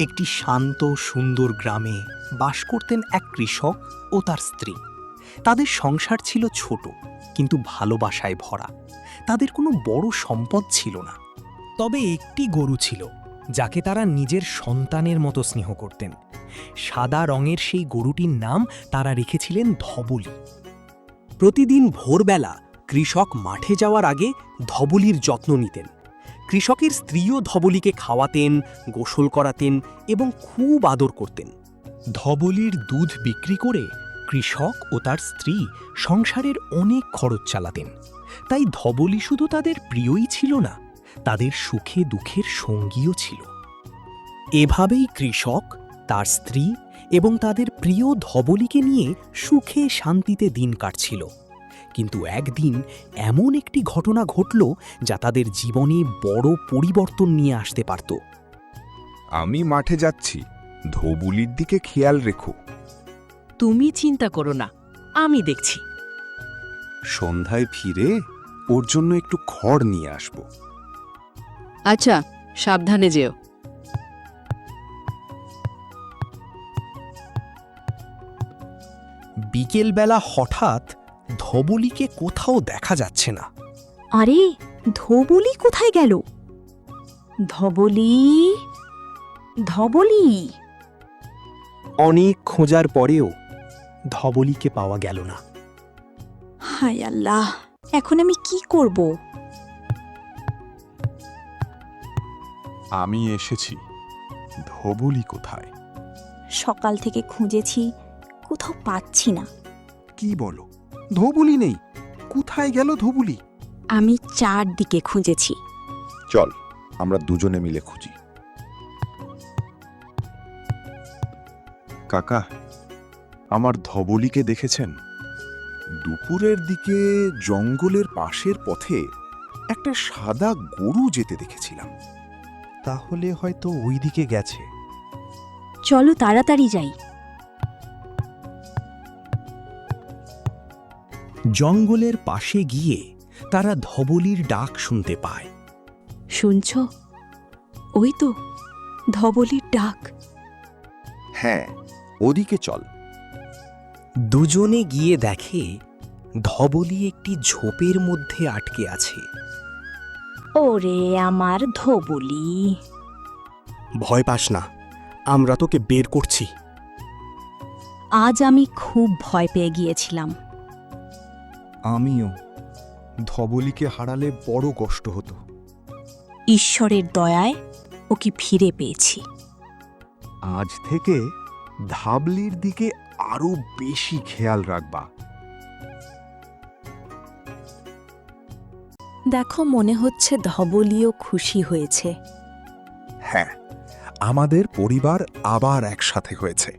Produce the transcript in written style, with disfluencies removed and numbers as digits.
একটি শান্ত সুন্দর গ্রামে বাস করতেন এক কৃষক ও তার স্ত্রী। তাদের সংসার ছিল ছোট কিন্তু ভালোবাসায় ভরা। তাদের কোনো বড় সম্পদ ছিল না, তবে একটি গরু ছিল যাকে তারা নিজের সন্তানের মতো স্নেহ করতেন। সাদা রঙের সেই গরুটির নাম তারা রেখেছিলেন ধবলি। প্রতিদিন ভোরবেলা কৃষক মাঠে যাওয়ার আগে ধবলির যত্ন নিতেন। কৃষকের স্ত্রীও ধবলিকে খাওয়াতেন, গোসল করাতেন এবং খুব আদর করতেন। ধবলির দুধ বিক্রি করে কৃষক ও তার স্ত্রী সংসারের অনেক খরচ চালাতেন। তাই ধবলি শুধু তাদের প্রিয়ই ছিল না, তাদের সুখে দুঃখের সঙ্গীও ছিল। এভাবেই কৃষক, তার স্ত্রী এবং তাদের প্রিয় ধবলিকে নিয়ে সুখে শান্তিতে দিন কাটছিল। কিন্তু একদিন এমন একটি ঘটনা ঘটল যা তাদের জীবনে বড় পরিবর্তন নিয়ে আসতে পারত। আমি মাঠে যাচ্ছি, ধবুলির দিকে খেয়াল রেখো। তুমি চিন্তা করো না, আমি দেখছি। সন্ধ্যায় ফিরে ওর জন্য একটু খড় নিয়ে আসব। আচ্ছা, সাবধানে যেও। বিকেলবেলা হঠাৎ ধবলিকে কোথাও দেখা যাচ্ছে না। আরে, ধবলি কোথায় গেল? ধবলি, ধবলি। অনেক খোঁজার পরেও ধবলিকে পাওয়া গেল না। হায় আল্লাহ, এখন আমি কি করব? আমি এসেছি, ধবুলি কোথায়? সকাল থেকে খুঁজেছি, কোথাও পাচ্ছি না। কি বলো, ধবুলি নেই? কোথায় গেল ধবুলি? আমি চারদিকে খুঁজেছি। চল, আমরা দুজনে মিলে খুঁজি। কাকা, আমার ধবলিকে দেখেছেন? দুপুরের দিকে জঙ্গলের পাশের পথে একটা সাদা গরু যেতে দেখেছিলাম। তাহলে হয়তো ওই দিকে গেছে। চলো তাড়াতাড়ি যাই। জঙ্গলের পাশে গিয়ে তারা ধবলির ডাক শুনতে পায়। শুনছ? ওই তো ধবলির ডাক। হ্যাঁ, ওদিকে চল। দুজনে গিয়ে দেখে ধবলি একটি ঝোপের মধ্যে আটকে আছে। ওরে আমার ধবলি! ভয় পাস না, আমরা তোকে বের করছি। আজ আমি খুব ভয় পেয়ে গিয়েছিলাম। আমিও। ধবলিকে হারালে বড় কষ্ট হতো। ঈশ্বরের দয়ায় ওকে ফিরে পেয়েছি। আজ থেকে ধাবলির দিকে আরো বেশি খেয়াল রাখবা। দেখো, মনে হচ্ছে ধবলিও খুশি হয়েছে। হ্যাঁ, আমাদের পরিবার আবার একসাথে হয়েছে।